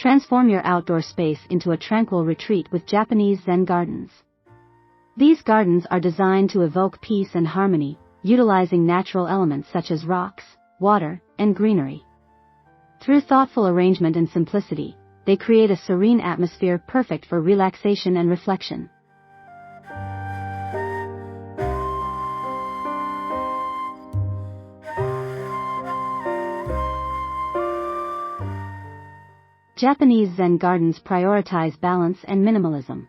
Transform your outdoor space into a tranquil retreat with Japanese Zen gardens. These gardens are designed to evoke peace and harmony, utilizing natural elements such as rocks, water, and greenery. Through thoughtful arrangement and simplicity, they create a serene atmosphere perfect for relaxation and reflection. Japanese Zen gardens prioritize balance and minimalism.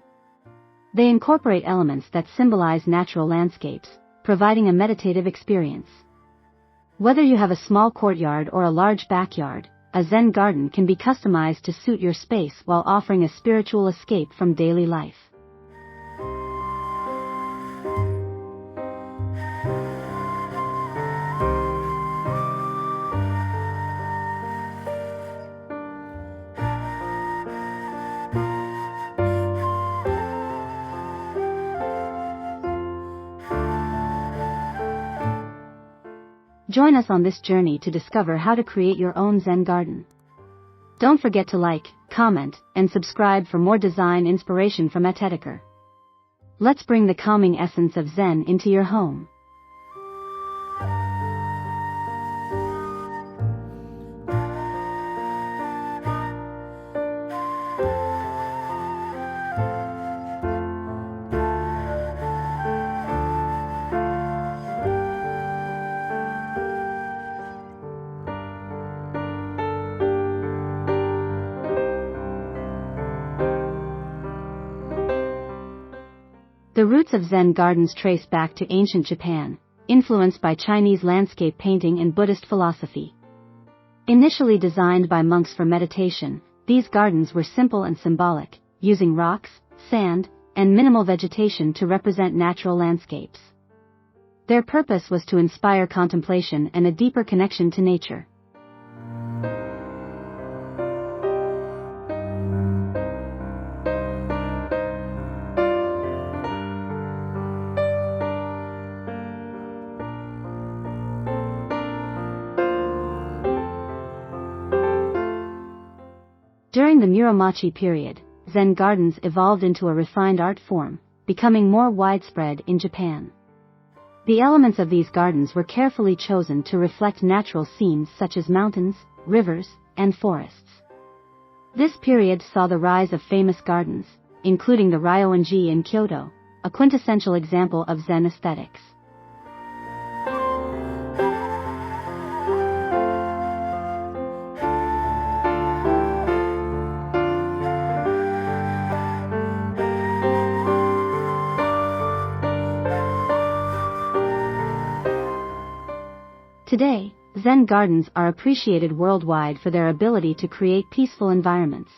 They incorporate elements that symbolize natural landscapes, providing a meditative experience. Whether you have a small courtyard or a large backyard, a Zen garden can be customized to suit your space while offering a spiritual escape from daily life. Join us on this journey to discover how to create your own Zen garden. Don't forget to like, comment, and subscribe for more design inspiration from Decor. Let's bring the calming essence of Zen into your home. The roots of Zen gardens trace back to ancient Japan, influenced by Chinese landscape painting and Buddhist philosophy. Initially designed by monks for meditation, these gardens were simple and symbolic, using rocks, sand, and minimal vegetation to represent natural landscapes. Their purpose was to inspire contemplation and a deeper connection to nature. During the Muromachi period, Zen gardens evolved into a refined art form, becoming more widespread in Japan. The elements of these gardens were carefully chosen to reflect natural scenes such as mountains, rivers, and forests. This period saw the rise of famous gardens, including the Ryoan-ji in Kyoto, a quintessential example of Zen aesthetics. Today, Zen gardens are appreciated worldwide for their ability to create peaceful environments.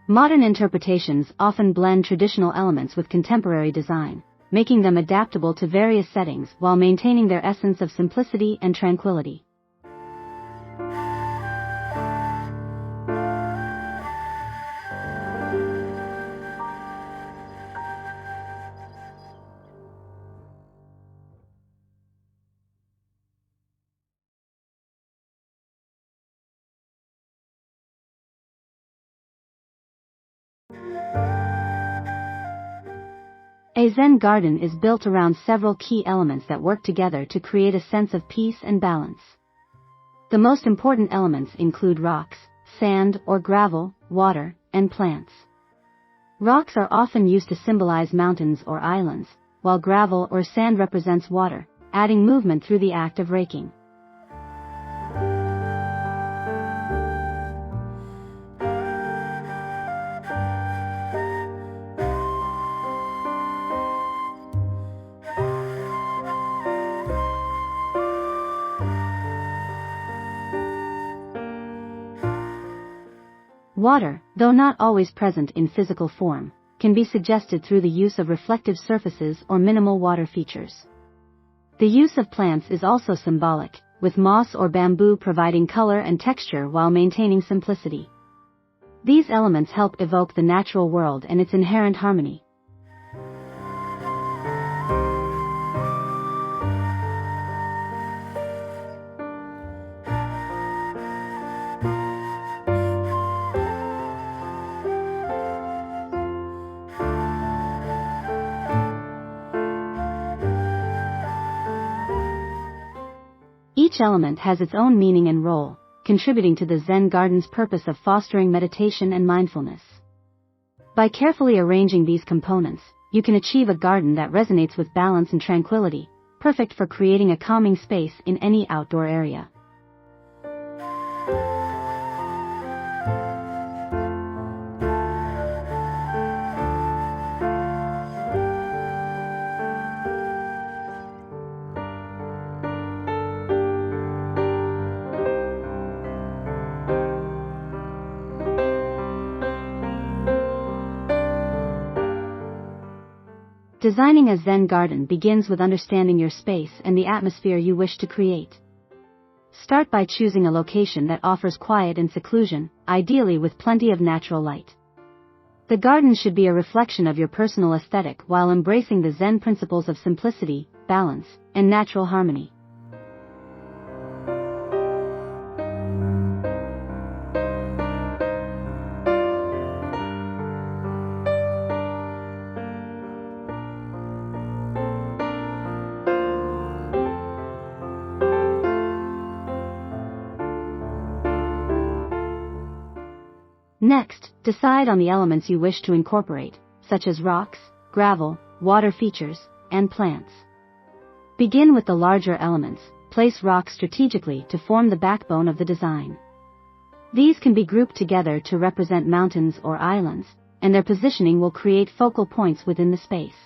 Modern interpretations often blend traditional elements with contemporary design, making them adaptable to various settings while maintaining their essence of simplicity and tranquility. A Zen garden is built around several key elements that work together to create a sense of peace and balance. The most important elements include rocks, sand or gravel, water, and plants. Rocks are often used to symbolize mountains or islands, while gravel or sand represents water, adding movement through the act of raking. Water, though not always present in physical form, can be suggested through the use of reflective surfaces or minimal water features. The use of plants is also symbolic, with moss or bamboo providing color and texture while maintaining simplicity. These elements help evoke the natural world and its inherent harmony. Each element has its own meaning and role, contributing to the Zen garden's purpose of fostering meditation and mindfulness. By carefully arranging these components, you can achieve a garden that resonates with balance and tranquility, perfect for creating a calming space in any outdoor area. Designing a Zen garden begins with understanding your space and the atmosphere you wish to create. Start by choosing a location that offers quiet and seclusion, ideally with plenty of natural light. The garden should be a reflection of your personal aesthetic while embracing the Zen principles of simplicity, balance, and natural harmony. Next, decide on the elements you wish to incorporate, such as rocks, gravel, water features, and plants. Begin with the larger elements. Place rocks strategically to form the backbone of the design. These can be grouped together to represent mountains or islands, and their positioning will create focal points within the space.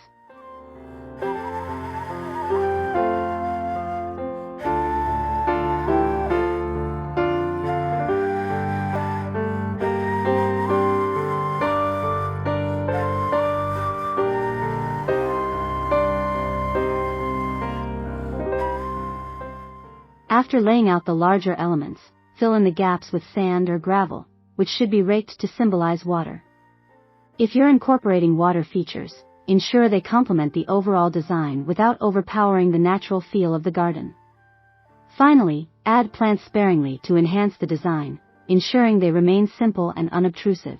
After laying out the larger elements, fill in the gaps with sand or gravel, which should be raked to symbolize water. If you're incorporating water features, ensure they complement the overall design without overpowering the natural feel of the garden. Finally, add plants sparingly to enhance the design, ensuring they remain simple and unobtrusive.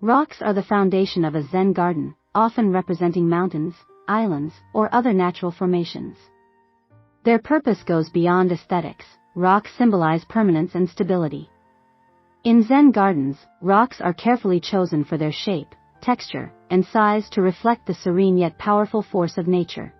Rocks are the foundation of a Zen garden, often representing mountains, islands, or other natural formations. Their purpose goes beyond aesthetics. Rocks symbolize permanence and stability. In Zen gardens, rocks are carefully chosen for their shape, texture, and size to reflect the serene yet powerful force of nature.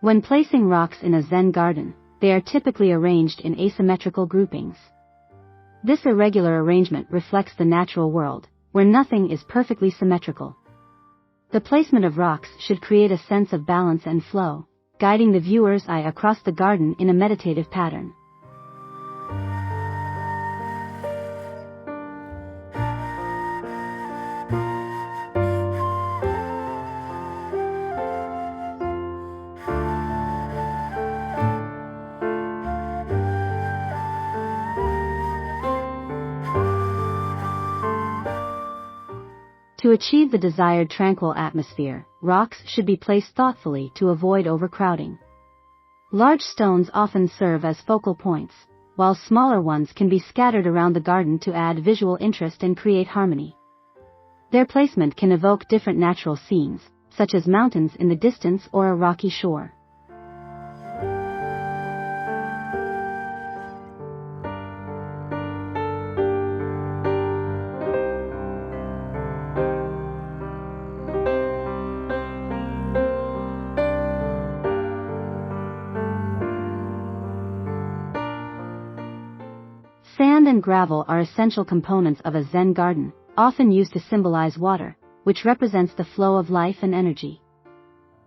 When placing rocks in a Zen garden, they are typically arranged in asymmetrical groupings. This irregular arrangement reflects the natural world, where nothing is perfectly symmetrical. The placement of rocks should create a sense of balance and flow, guiding the viewer's eye across the garden in a meditative pattern. To achieve the desired tranquil atmosphere, rocks should be placed thoughtfully to avoid overcrowding. Large stones often serve as focal points, while smaller ones can be scattered around the garden to add visual interest and create harmony. Their placement can evoke different natural scenes, such as mountains in the distance or a rocky shore. Sand and gravel are essential components of a Zen garden, often used to symbolize water, which represents the flow of life and energy.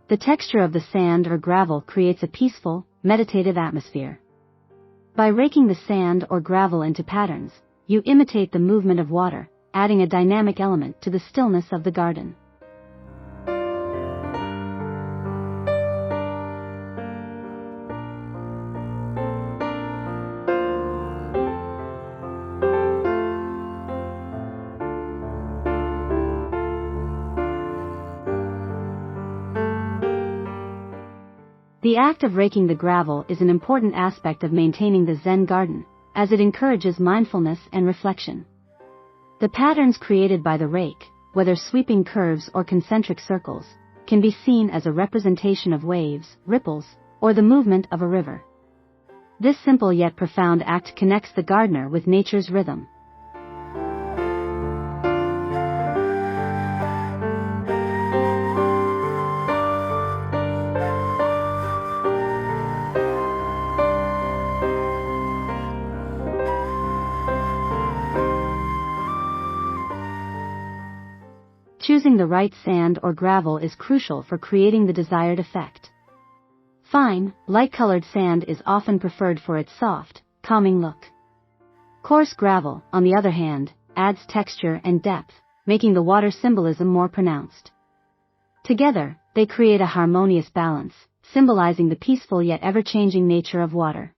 The texture of the sand or gravel creates a peaceful, meditative atmosphere. By raking the sand or gravel into patterns, you imitate the movement of water, adding a dynamic element to the stillness of the garden. The act of raking the gravel is an important aspect of maintaining the Zen garden, as it encourages mindfulness and reflection. The patterns created by the rake, whether sweeping curves or concentric circles, can be seen as a representation of waves, ripples, or the movement of a river. This simple yet profound act connects the gardener with nature's rhythm. Choosing the right sand or gravel is crucial for creating the desired effect. Fine, light-colored sand is often preferred for its soft, calming look. Coarse gravel, on the other hand, adds texture and depth, making the water symbolism more pronounced. Together, they create a harmonious balance, symbolizing the peaceful yet ever-changing nature of water.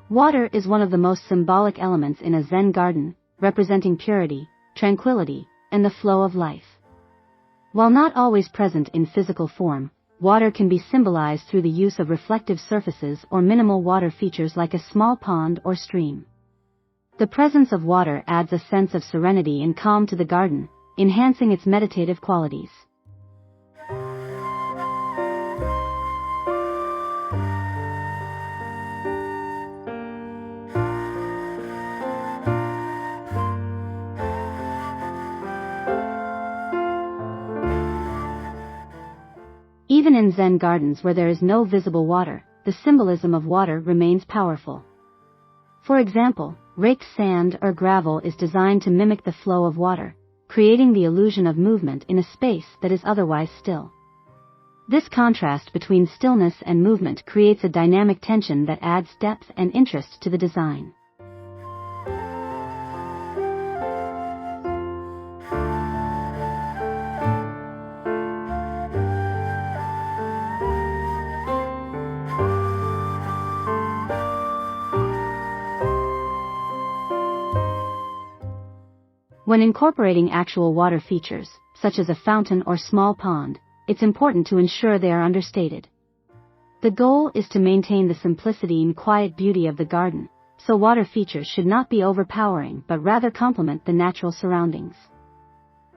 Water is one of the most symbolic elements in a Zen garden, representing purity, tranquility, and the flow of life. While not always present in physical form, water can be symbolized through the use of reflective surfaces or minimal water features like a small pond or stream. The presence of water adds a sense of serenity and calm to the garden, enhancing its meditative qualities. Even in Zen gardens where there is no visible water, the symbolism of water remains powerful. For example, raked sand or gravel is designed to mimic the flow of water, creating the illusion of movement in a space that is otherwise still. This contrast between stillness and movement creates a dynamic tension that adds depth and interest to the design. When incorporating actual water features, such as a fountain or small pond, it's important to ensure they are understated. The goal is to maintain the simplicity and quiet beauty of the garden, so water features should not be overpowering but rather complement the natural surroundings.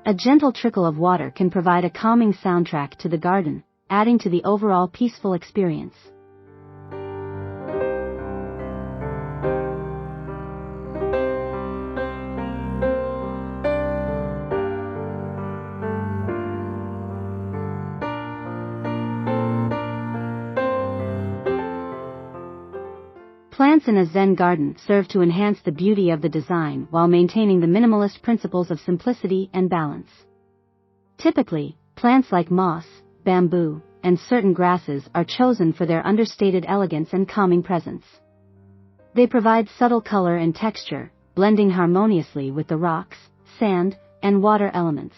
A gentle trickle of water can provide a calming soundtrack to the garden, adding to the overall peaceful experience. Plants in a Zen garden serve to enhance the beauty of the design while maintaining the minimalist principles of simplicity and balance. Typically, plants like moss, bamboo, and certain grasses are chosen for their understated elegance and calming presence. They provide subtle color and texture, blending harmoniously with the rocks, sand, and water elements.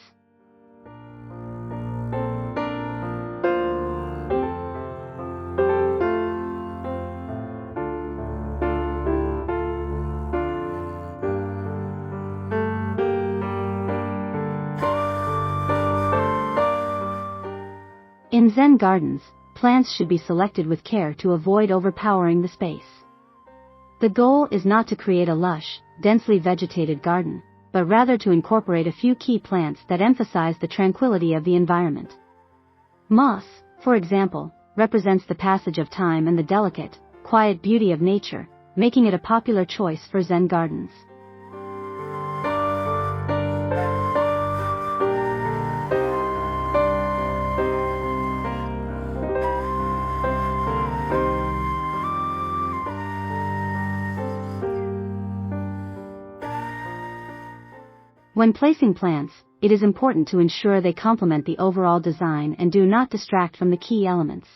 In Zen gardens, plants should be selected with care to avoid overpowering the space. The goal is not to create a lush, densely vegetated garden, but rather to incorporate a few key plants that emphasize the tranquility of the environment. Moss, for example, represents the passage of time and the delicate, quiet beauty of nature, making it a popular choice for Zen gardens. When placing plants, it is important to ensure they complement the overall design and do not distract from the key elements.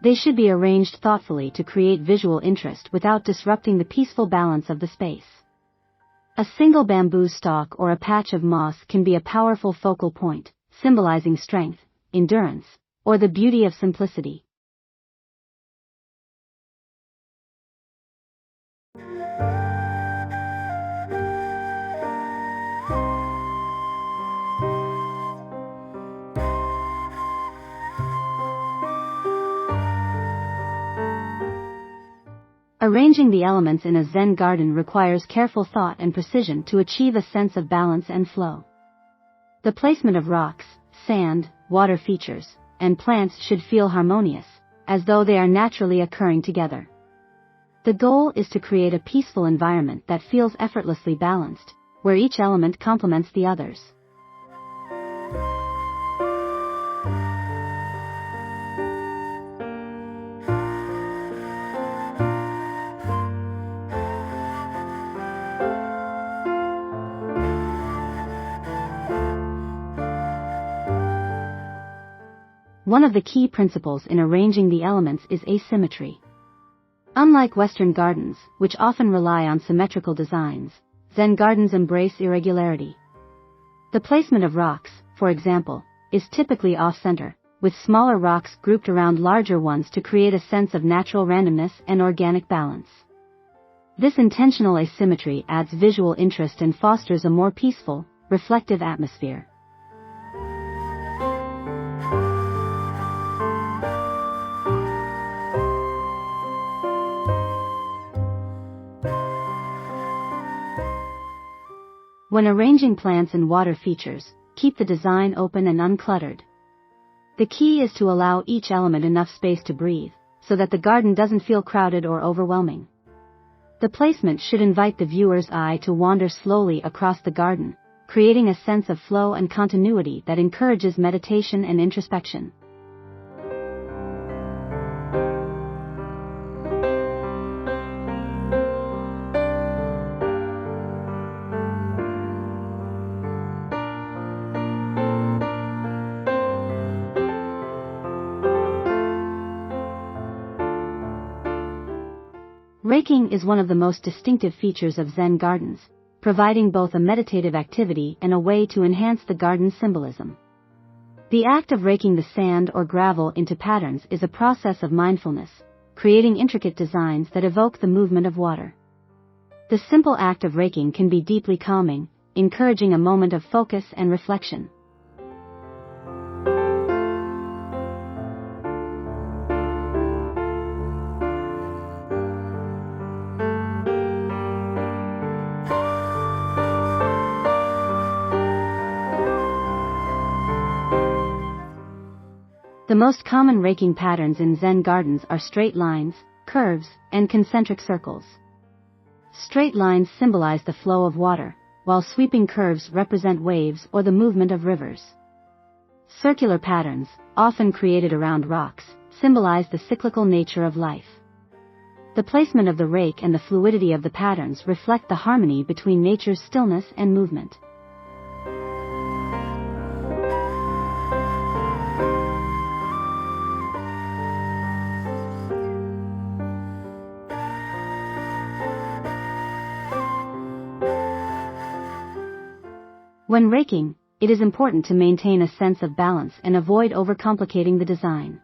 They should be arranged thoughtfully to create visual interest without disrupting the peaceful balance of the space. A single bamboo stalk or a patch of moss can be a powerful focal point, symbolizing strength, endurance, or the beauty of simplicity. Arranging the elements in a Zen garden requires careful thought and precision to achieve a sense of balance and flow. The placement of rocks, sand, water features, and plants should feel harmonious, as though they are naturally occurring together. The goal is to create a peaceful environment that feels effortlessly balanced, where each element complements the others. One of the key principles in arranging the elements is asymmetry. Unlike Western gardens, which often rely on symmetrical designs, Zen gardens embrace irregularity. The placement of rocks, for example, is typically off-center, with smaller rocks grouped around larger ones to create a sense of natural randomness and organic balance. This intentional asymmetry adds visual interest and fosters a more peaceful, reflective atmosphere. When arranging plants and water features, keep the design open and uncluttered. The key is to allow each element enough space to breathe, so that the garden doesn't feel crowded or overwhelming. The placement should invite the viewer's eye to wander slowly across the garden, creating a sense of flow and continuity that encourages meditation and introspection. Raking is one of the most distinctive features of Zen gardens, providing both a meditative activity and a way to enhance the garden's symbolism. The act of raking the sand or gravel into patterns is a process of mindfulness, creating intricate designs that evoke the movement of water. The simple act of raking can be deeply calming, encouraging a moment of focus and reflection. The most common raking patterns in Zen gardens are straight lines, curves, and concentric circles. Straight lines symbolize the flow of water, while sweeping curves represent waves or the movement of rivers. Circular patterns, often created around rocks, symbolize the cyclical nature of life. The placement of the rake and the fluidity of the patterns reflect the harmony between nature's stillness and movement. When raking, it is important to maintain a sense of balance and avoid overcomplicating the design.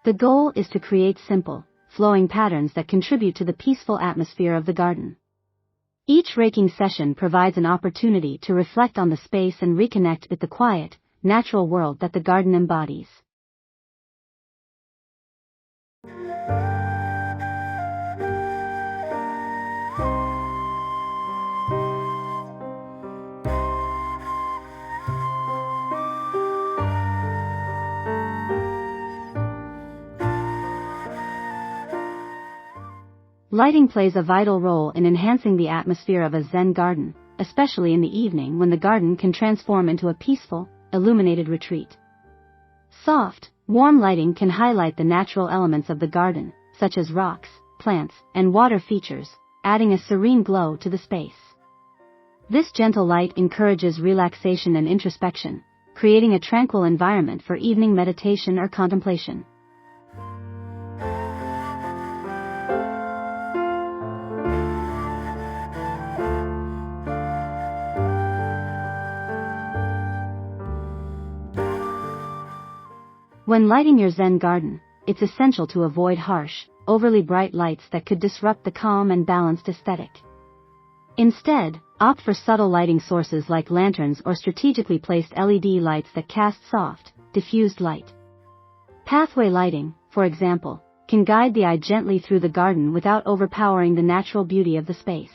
The goal is to create simple, flowing patterns that contribute to the peaceful atmosphere of the garden. Each raking session provides an opportunity to reflect on the space and reconnect with the quiet, natural world that the garden embodies. Lighting plays a vital role in enhancing the atmosphere of a Zen garden, especially in the evening when the garden can transform into a peaceful, illuminated retreat. Soft, warm lighting can highlight the natural elements of the garden, such as rocks, plants, and water features, adding a serene glow to the space. This gentle light encourages relaxation and introspection, creating a tranquil environment for evening meditation or contemplation. When lighting your Zen garden, it's essential to avoid harsh, overly bright lights that could disrupt the calm and balanced aesthetic. Instead, opt for subtle lighting sources like lanterns or strategically placed LED lights that cast soft, diffused light. Pathway lighting, for example, can guide the eye gently through the garden without overpowering the natural beauty of the space.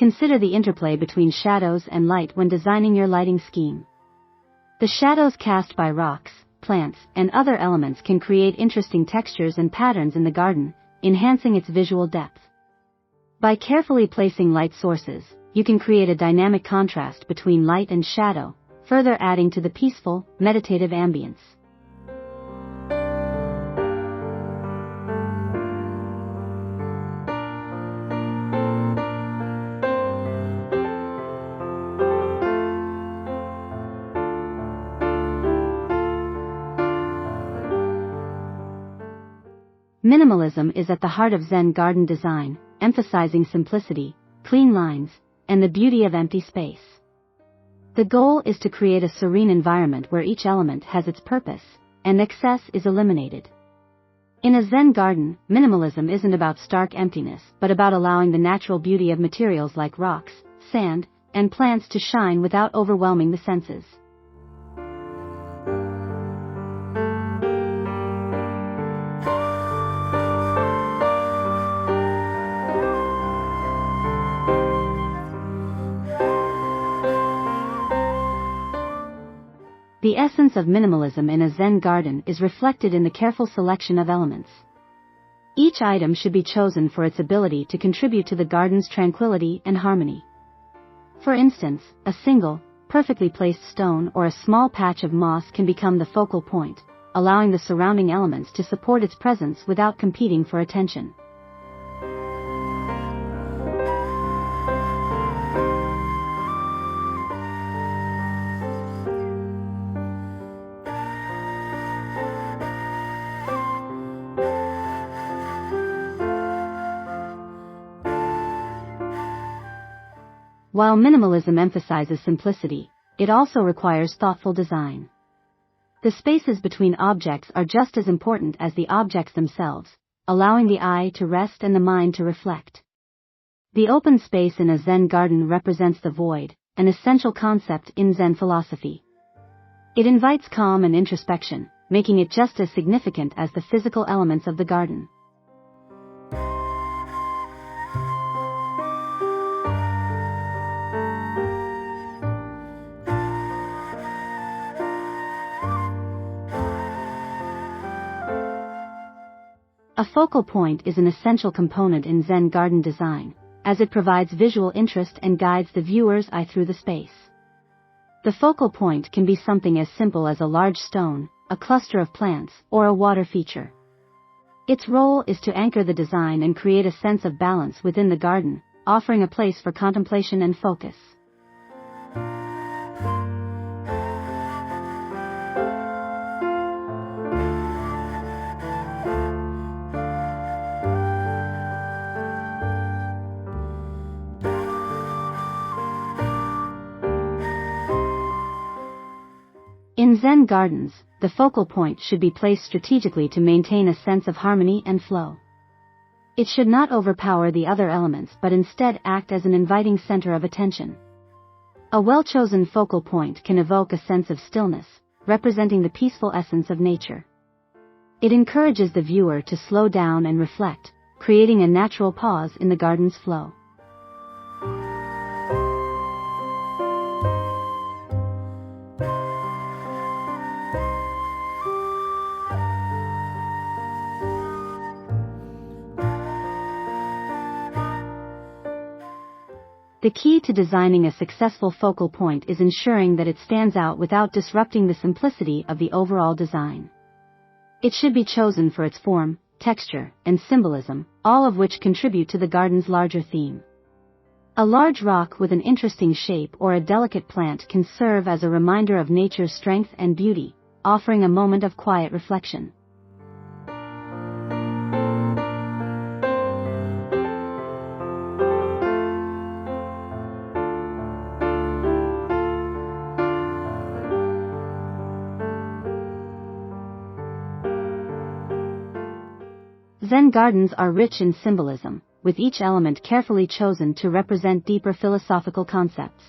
Consider the interplay between shadows and light when designing your lighting scheme. The shadows cast by rocks, plants, and other elements can create interesting textures and patterns in the garden, enhancing its visual depth. By carefully placing light sources, you can create a dynamic contrast between light and shadow, further adding to the peaceful, meditative ambience. Minimalism is at the heart of Zen garden design, emphasizing simplicity, clean lines, and the beauty of empty space. The goal is to create a serene environment where each element has its purpose, and excess is eliminated. In a Zen garden, minimalism isn't about stark emptiness, but about allowing the natural beauty of materials like rocks, sand, and plants to shine without overwhelming the senses. The essence of minimalism in a Zen garden is reflected in the careful selection of elements. Each item should be chosen for its ability to contribute to the garden's tranquility and harmony. For instance, a single, perfectly placed stone or a small patch of moss can become the focal point, allowing the surrounding elements to support its presence without competing for attention. While minimalism emphasizes simplicity, it also requires thoughtful design. The spaces between objects are just as important as the objects themselves, allowing the eye to rest and the mind to reflect. The open space in a Zen garden represents the void, an essential concept in Zen philosophy. It invites calm and introspection, making it just as significant as the physical elements of the garden. A focal point is an essential component in Zen garden design, as it provides visual interest and guides the viewer's eye through the space. The focal point can be something as simple as a large stone, a cluster of plants, or a water feature. Its role is to anchor the design and create a sense of balance within the garden, offering a place for contemplation and focus. In Zen gardens, the focal point should be placed strategically to maintain a sense of harmony and flow. It should not overpower the other elements but instead act as an inviting center of attention. A well-chosen focal point can evoke a sense of stillness, representing the peaceful essence of nature. It encourages the viewer to slow down and reflect, creating a natural pause in the garden's flow. The key to designing a successful focal point is ensuring that it stands out without disrupting the simplicity of the overall design. It should be chosen for its form, texture, and symbolism, all of which contribute to the garden's larger theme. A large rock with an interesting shape or a delicate plant can serve as a reminder of nature's strength and beauty, offering a moment of quiet reflection. Zen gardens are rich in symbolism, with each element carefully chosen to represent deeper philosophical concepts.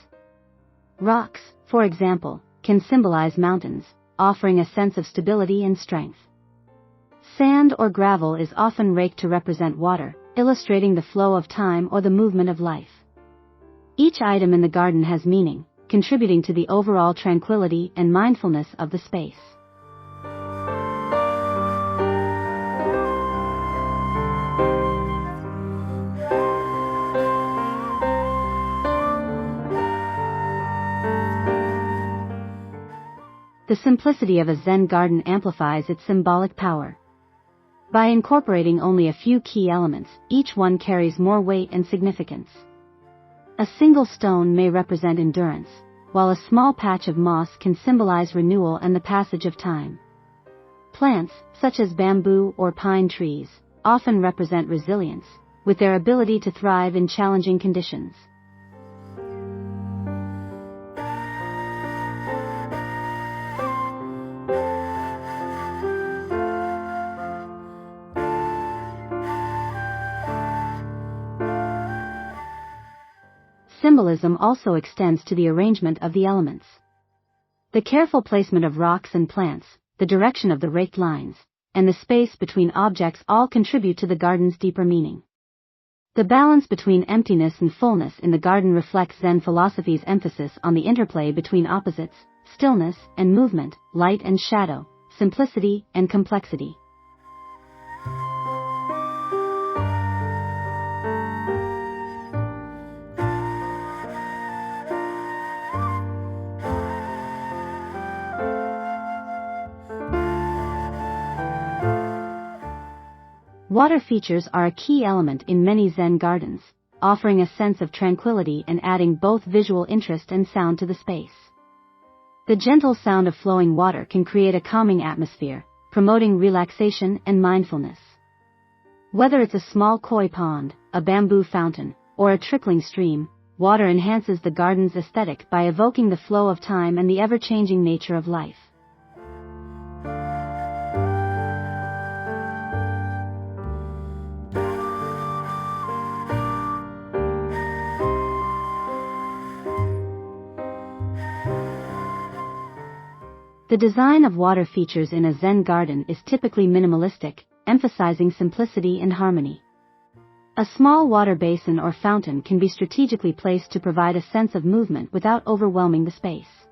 Rocks, for example, can symbolize mountains, offering a sense of stability and strength. Sand or gravel is often raked to represent water, illustrating the flow of time or the movement of life. Each item in the garden has meaning, contributing to the overall tranquility and mindfulness of the space. The simplicity of a Zen garden amplifies its symbolic power. By incorporating only a few key elements, each one carries more weight and significance. A single stone may represent endurance, while a small patch of moss can symbolize renewal and the passage of time. Plants, such as bamboo or pine trees, often represent resilience, with their ability to thrive in challenging conditions. Symbolism also extends to the arrangement of the elements. The careful placement of rocks and plants, the direction of the raked lines, and the space between objects all contribute to the garden's deeper meaning. The balance between emptiness and fullness in the garden reflects Zen philosophy's emphasis on the interplay between opposites, stillness and movement, light and shadow, simplicity and complexity. Water features are a key element in many Zen gardens, offering a sense of tranquility and adding both visual interest and sound to the space. The gentle sound of flowing water can create a calming atmosphere, promoting relaxation and mindfulness. Whether it's a small koi pond, a bamboo fountain, or a trickling stream, water enhances the garden's aesthetic by evoking the flow of time and the ever-changing nature of life. The design of water features in a Zen garden is typically minimalistic, emphasizing simplicity and harmony. A small water basin or fountain can be strategically placed to provide a sense of movement without overwhelming the space.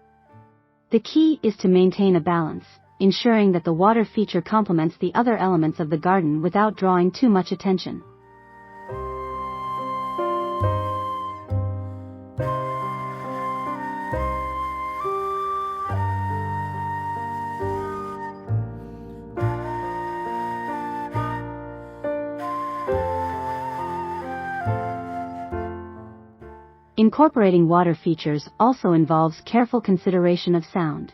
The key is to maintain a balance, ensuring that the water feature complements the other elements of the garden without drawing too much attention. Incorporating water features also involves careful consideration of sound.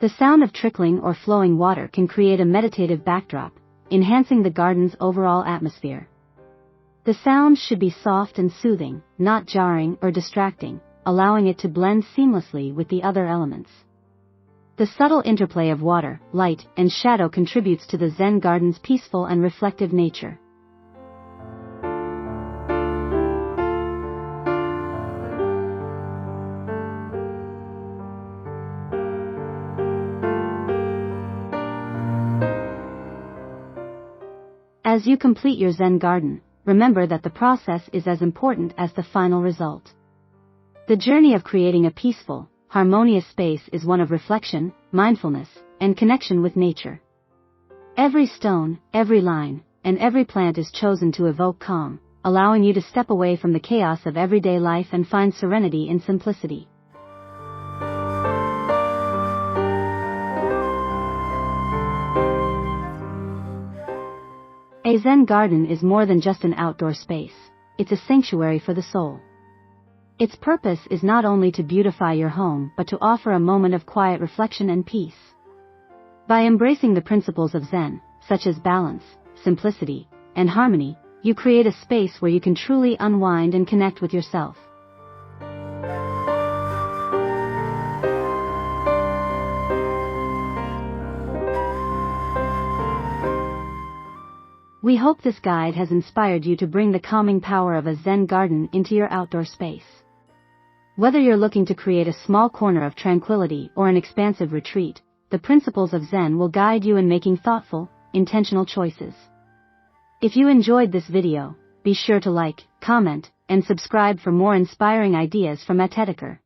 The sound of trickling or flowing water can create a meditative backdrop, enhancing the garden's overall atmosphere. The sound should be soft and soothing, not jarring or distracting, allowing it to blend seamlessly with the other elements. The subtle interplay of water, light, and shadow contributes to the Zen garden's peaceful and reflective nature. As you complete your Zen garden, remember that the process is as important as the final result. The journey of creating a peaceful, harmonious space is one of reflection, mindfulness, and connection with nature. Every stone, every line, and every plant is chosen to evoke calm, allowing you to step away from the chaos of everyday life and find serenity in simplicity. A Zen garden is more than just an outdoor space, it's a sanctuary for the soul. Its purpose is not only to beautify your home but to offer a moment of quiet reflection and peace. By embracing the principles of Zen, such as balance, simplicity, and harmony, you create a space where you can truly unwind and connect with yourself. We hope this guide has inspired you to bring the calming power of a Zen garden into your outdoor space. Whether you're looking to create a small corner of tranquility or an expansive retreat, the principles of Zen will guide you in making thoughtful, intentional choices. If you enjoyed this video, be sure to like, comment, and subscribe for more inspiring ideas from Decor.